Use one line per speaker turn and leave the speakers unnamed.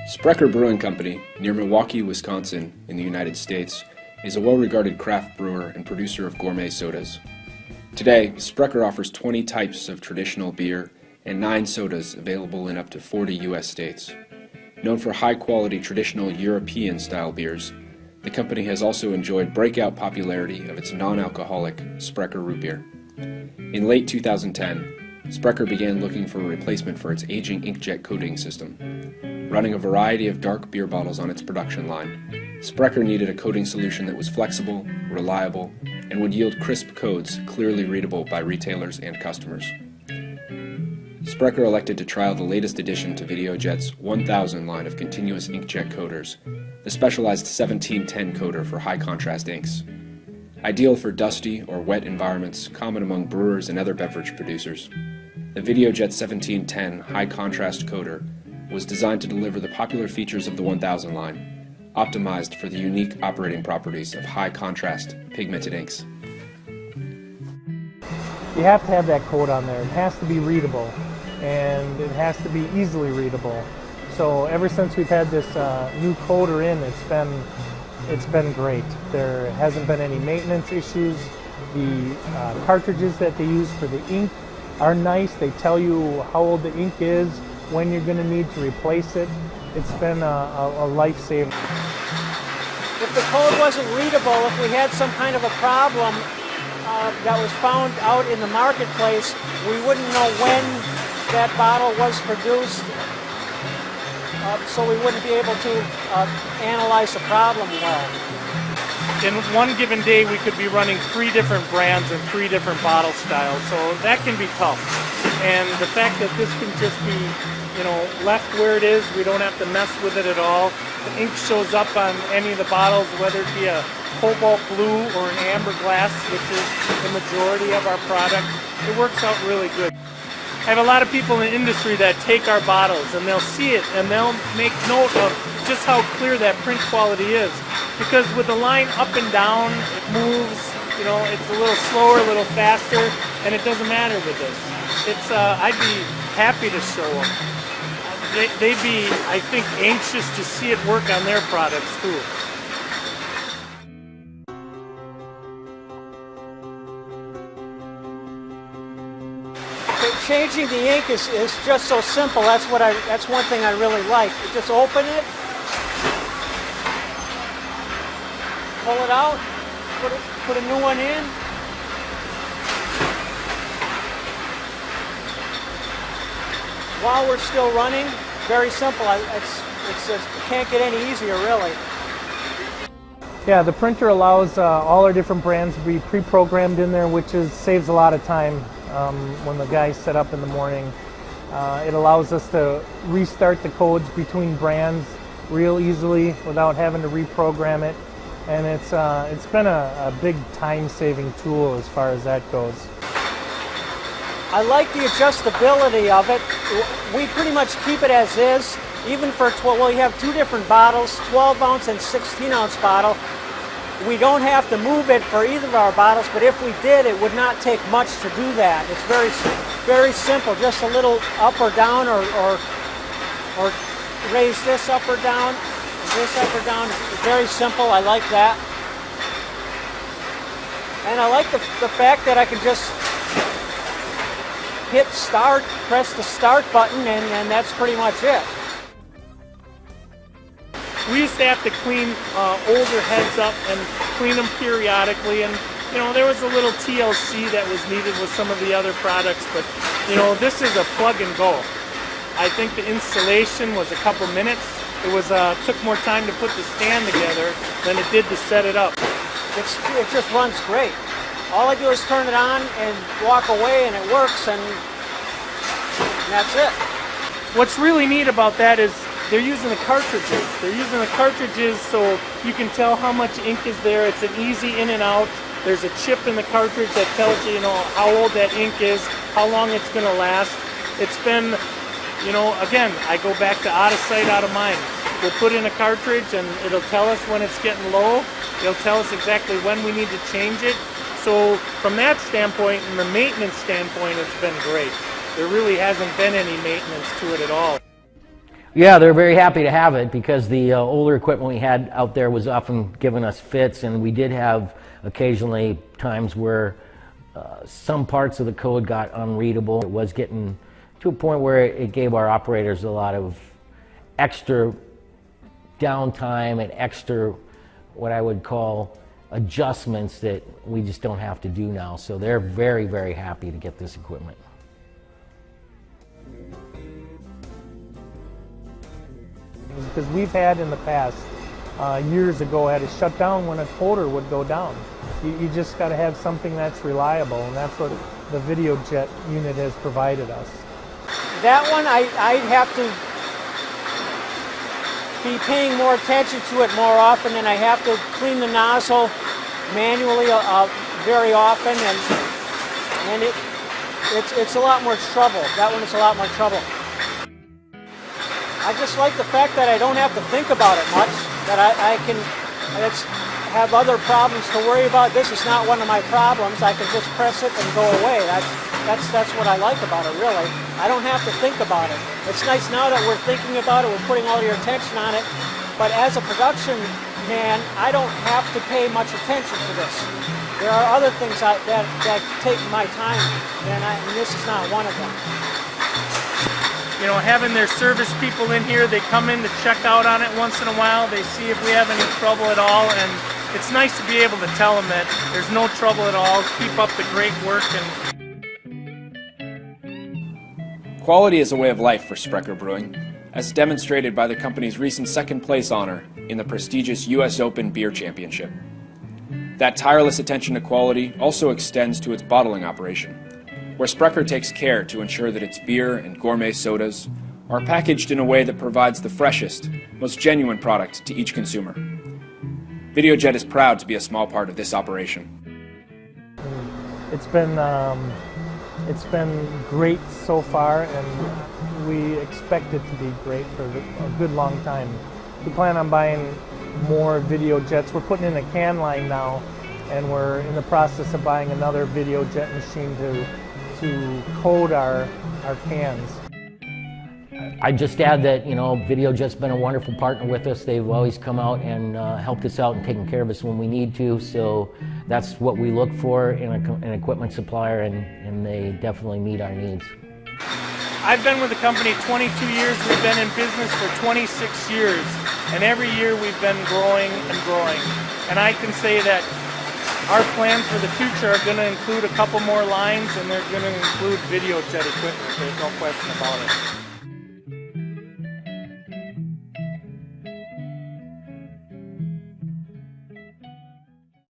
Sprecher Brewing Company, near Milwaukee, Wisconsin, in the United States, is a well-regarded craft brewer and producer of gourmet sodas. Today, Sprecher offers 20 types of traditional beer and 9 sodas available in up to 40 U.S. states. Known for high-quality traditional European-style beers, the company has also enjoyed breakout popularity of its non-alcoholic Sprecher root beer. In late 2010, Sprecher began looking for a replacement for its aging inkjet coating system. Running a variety of dark beer bottles on its production line, Sprecher needed a coating solution that was flexible, reliable, and would yield crisp codes clearly readable by retailers and customers. Sprecher elected to trial the latest addition to Videojet's 1000 line of continuous inkjet coaters, the specialized 1710 coater for high-contrast inks. Ideal for dusty or wet environments common among brewers and other beverage producers, the Videojet 1710 high-contrast coater was designed to deliver the popular features of the 1000 line, optimized for the unique operating properties of high-contrast pigmented inks.
You have to have that coat on there. It has to be readable, and it has to be easily readable. So ever since we've had this new coater in, it's been great. There hasn't been any maintenance issues. The cartridges that they use for the ink are nice. They tell you how old the ink is, when you're going to need to replace it. It's been a lifesaver.
If the code wasn't readable, if we had some kind of a problem that was found out in the marketplace, we wouldn't know when that bottle was produced, so we wouldn't be able to analyze the problem well.
In one given day, we could be running 3 different brands and 3 different bottle styles, so that can be tough. And the fact that this can just be, left where it is, we don't have to mess with it at all. The ink shows up on any of the bottles, whether it be a cobalt blue or an amber glass, which is the majority of our product. It works out really good. I have a lot of people in the industry that take our bottles and they'll see it and they'll make note of just how clear that print quality is. Because with the line up and down, it moves, it's a little slower, a little faster, and it doesn't matter with this. I'd be happy to show them. They'd be, I think, anxious to see it work on their products too.
Changing the ink is just so simple. That's one thing I really like. You just open it, pull it out, put a new one in. While we're still running, very simple. It can't get any easier, really.
Yeah, the printer allows all our different brands to be pre-programmed in there, which saves a lot of time when the guys set up in the morning. It allows us to restart the codes between brands real easily without having to reprogram it, and it's been a big time-saving tool as far as that goes.
I like the adjustability of it. We pretty much keep it as is, even for we have 2 different bottles, 12-ounce and 16-ounce bottle. We don't have to move it for either of our bottles, but if we did, it would not take much to do that. It's very simple, just a little up or down, or raise this up or down, this up or down. It's very simple. I like that. And I like the fact that I can just hit start, press the start button, and that's pretty much it.
We used to have to clean older heads up and clean them periodically, and there was a little TLC that was needed with some of the other products, but this is a plug and go. I think the installation was a couple minutes. It took more time to put the stand together than it did to set it up.
It just runs great. All I do is turn it on and walk away, and it works, and that's it.
What's really neat about that is they're using the cartridges. They're using the cartridges so you can tell how much ink is there. It's an easy in and out. There's a chip in the cartridge that tells you, how old that ink is, how long it's going to last. It's been, again, I go back to out of sight, out of mind. We'll put in a cartridge and it'll tell us when it's getting low. It'll tell us exactly when we need to change it. So from that standpoint and the maintenance standpoint, it's been great. There really hasn't been any maintenance to it at all.
Yeah, they're very happy to have it because the older equipment we had out there was often giving us fits, and we did have occasionally times where some parts of the code got unreadable. It was getting to a point where it gave our operators a lot of extra downtime and extra, what I would call, adjustments that we just don't have to do now. So they're very, very happy to get this equipment.
Because we've had in the past, years ago, had to shut down when a coder would go down. You just got to have something that's reliable, and that's what the Videojet unit has provided us.
That one, I'd have to be paying more attention to it more often, and I have to clean the nozzle manually very often, and it's a lot more trouble. That one is a lot more trouble. I just like the fact that I don't have to think about it much, that I can have other problems to worry about. This is not one of my problems. I can just press it and go away. That's what I like about it, really. I don't have to think about it. It's nice now that we're thinking about it, we're putting all your attention on it, but as a production man, I don't have to pay much attention to this. There are other things that take my time, and this is not one of them.
You know, having their service people in here, they come in to check out on it once in a while, they see if we have any trouble at all, and it's nice to be able to tell them that there's no trouble at all, keep up the great work.
Quality is a way of life for Sprecher Brewing, as demonstrated by the company's recent second place honor in the prestigious US Open Beer Championship. That tireless attention to quality also extends to its bottling operation, where Sprecher takes care to ensure that its beer and gourmet sodas are packaged in a way that provides the freshest, most genuine product to each consumer. Videojet is proud to be a small part of this operation.
It's been great so far, and we expect it to be great for a good long time. We plan on buying more Videojets. We're putting in a can line now, and we're in the process of buying another Videojet machine to code our cans.
I'd just add that, you know, Videojet's been a wonderful partner with us. They've always come out and helped us out and taken care of us when we need to. So that's what we look for in an equipment supplier, and they definitely meet our needs.
I've been with the company 22 years. We've been in business for 26 years. And every year we've been growing and growing. And I can say that our plans for the future are going to include a couple more lines, and they're going to include Videojet equipment. There's no question about it.